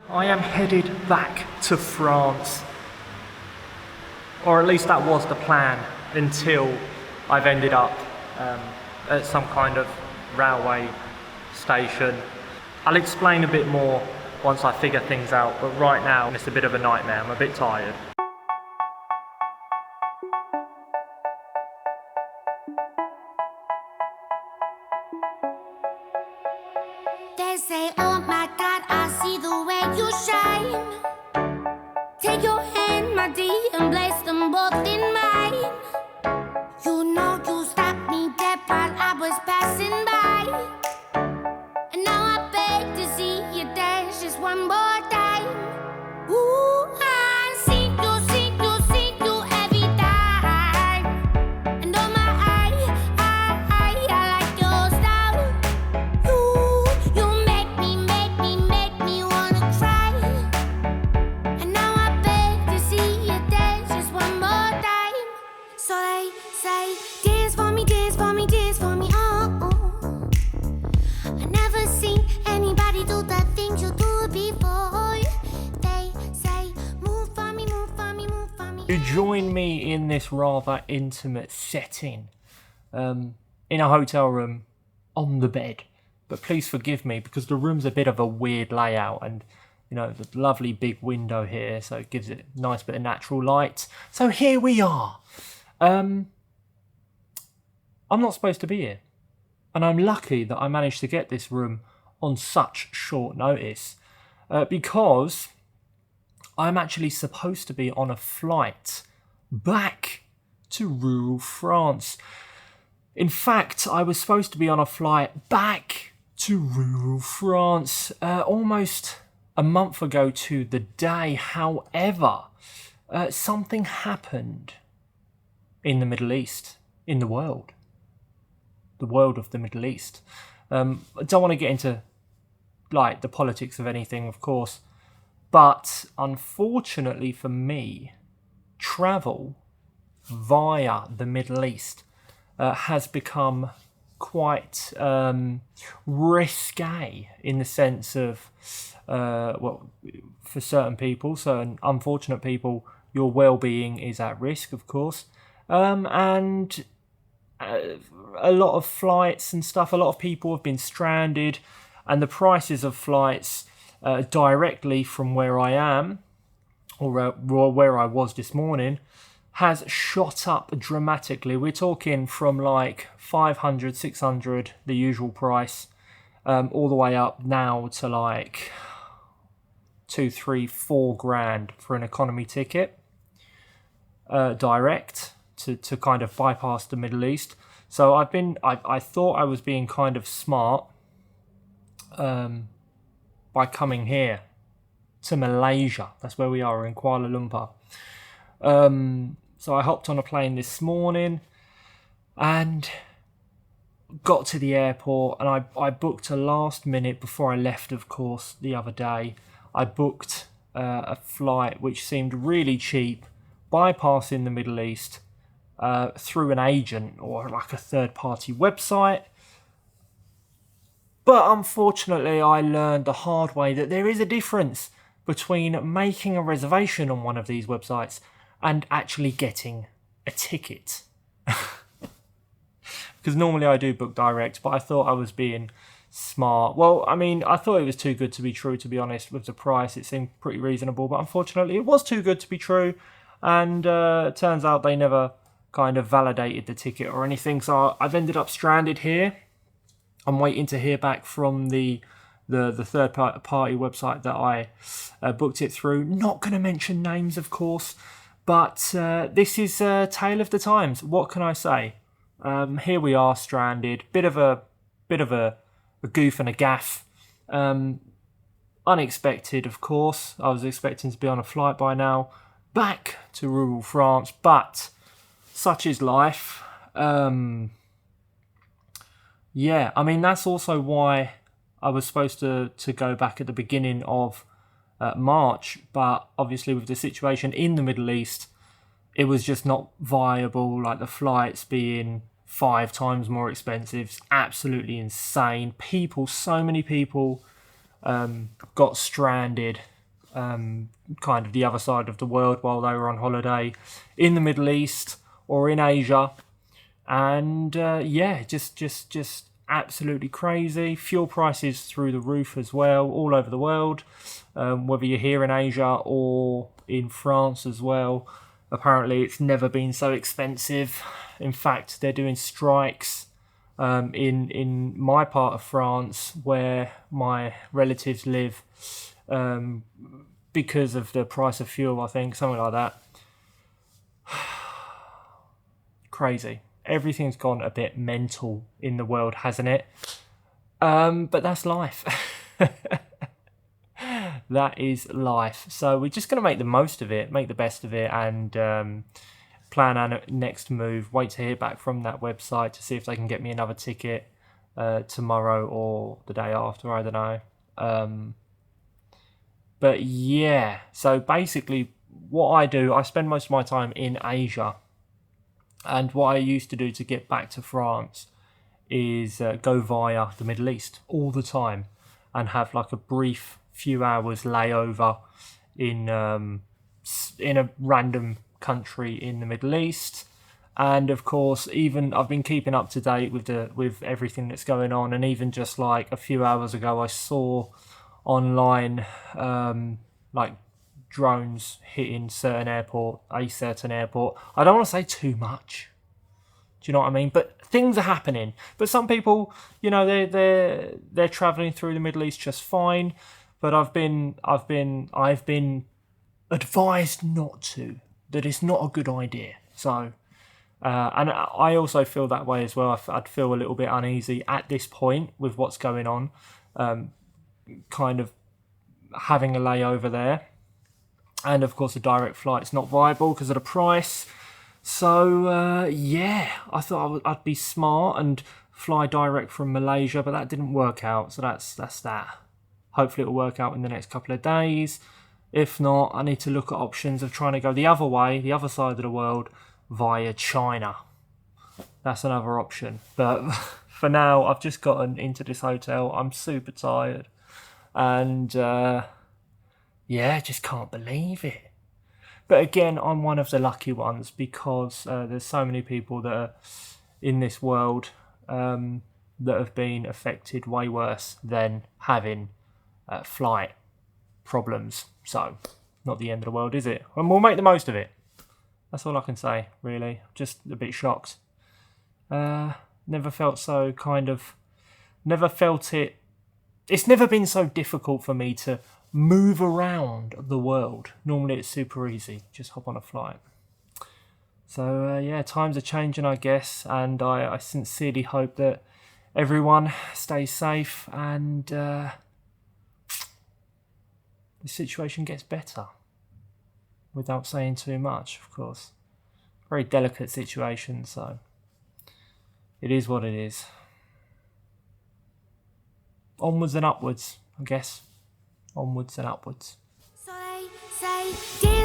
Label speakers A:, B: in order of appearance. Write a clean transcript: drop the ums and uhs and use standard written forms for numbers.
A: I am headed back to France. Or at least that was the plan until I've ended up at some kind of railway station. I'll explain a bit more once I figure things out, but right now it's a bit of a nightmare. I'm a bit tired.
B: They say, oh my God, I see the way you shine. Take your hand, my dear, and place them both in mine. You know you stopped me dead while I was passing by. And now I beg to see you dance just one more time. Ooh, I see you every time. And oh my, I like your style. You make me wanna cry. And now I beg to see you dance just one more time. So they say, dance for me, oh. I never seen anybody do the things you do before. They say, move for me.
A: You join me in this rather intimate setting, in a hotel room, on the bed. But please forgive me because the room's a bit of a weird layout, and you know, the lovely big window here, so it gives it a nice bit of natural light. So here we are. I'm not supposed to be here, and I'm lucky that I managed to get this room on such short notice, because I'm actually supposed to be on a flight back to rural France. In fact, I was supposed to be on a flight back to rural France almost a month ago to the day. However, something happened in the Middle East, in the world of the Middle East. I don't want to get into like the politics of anything, of course, but unfortunately for me, travel via the Middle East has become quite risque in the sense of, well, for certain people, certain unfortunate people, your well-being is at risk, of course, and a lot of flights and stuff, a lot of people have been stranded, and the prices of flights directly from where I am, or where I was this morning, has shot up dramatically. We're talking from like 500, 600, the usual price, all the way up now to like 2, 3, 4 grand for an economy ticket, direct to kind of bypass the Middle East. So I thought I was being kind of smart by coming here to Malaysia. That's where we are, in Kuala Lumpur. So I hopped on a plane this morning and got to the airport, and I booked a last minute before I left, of course, the other day. I booked a flight which seemed really cheap, bypassing the Middle East through an agent or like a third-party website. But unfortunately, I learned the hard way that there is a difference between making a reservation on one of these websites and actually getting a ticket. Because normally I do book direct, but I thought I was being smart. Well, I mean, I thought it was too good to be true, to be honest. With the price, it seemed pretty reasonable, but unfortunately it was too good to be true, and it turns out they never kind of validated the ticket or anything, so I've ended up stranded here. I'm waiting to hear back from the third party website that I booked it through. Not going to mention names, of course, but this is a tale of the times. What can I say? Here we are, stranded. Bit of a goof and a gaff. Unexpected, of course. I was expecting to be on a flight by now, back to rural France, but such is life. Yeah, I mean, that's also why I was supposed to go back at the beginning of March, but obviously with the situation in the Middle East, it was just not viable. Like the flights being 5 times more expensive, it's absolutely insane. So many people got stranded kind of the other side of the world while they were on holiday in the Middle East or in Asia. And just absolutely crazy. Fuel prices through the roof as well, all over the world. Whether you're here in Asia or in France as well, apparently it's never been so expensive. In fact, they're doing strikes in my part of France where my relatives live because of the price of fuel, I think, something like that. Crazy. Everything's gone a bit mental in the world, hasn't it? But that's life. That is life. So we're just going to make the most of it, make the best of it, and plan our next move. Wait to hear back from that website to see if they can get me another ticket tomorrow or the day after. I don't know. But yeah, so basically what I do, I spend most of my time in Asia. And what I used to do to get back to France is go via the Middle East all the time and have like a brief few hours layover in a random country in the Middle East. And of course, even I've been keeping up to date with everything that's going on. And even just like a few hours ago, I saw online like drones hitting a certain airport. I don't want to say too much. Do you know what I mean? But things are happening. But some people, you know, they're traveling through the Middle East just fine. But I've been advised not to. That it's not a good idea. So, and I also feel that way as well. I'd feel a little bit uneasy at this point with what's going on. Kind of having a layover there. And of course, a direct flight's not viable because of the price. So I thought I'd be smart and fly direct from Malaysia, but that didn't work out. So that's that. Hopefully, it'll work out in the next couple of days. If not, I need to look at options of trying to go the other way, the other side of the world, via China. That's another option. But for now, I've just gotten into this hotel. I'm super tired, and just can't believe it. But again, I'm one of the lucky ones because there's so many people that are in this world that have been affected way worse than having flight problems. So, not the end of the world, is it? And we'll make the most of it. That's all I can say, really. Just a bit shocked. Never felt so never felt it. It's never been so difficult for me to move around the world. Normally it's super easy. Just hop on a flight. So, times are changing, I guess. And I sincerely hope that everyone stays safe and the situation gets better. Without saying too much, of course. Very delicate situation, so it is what it is. Onwards and upwards, I guess. Onwards and upwards.
B: So they say,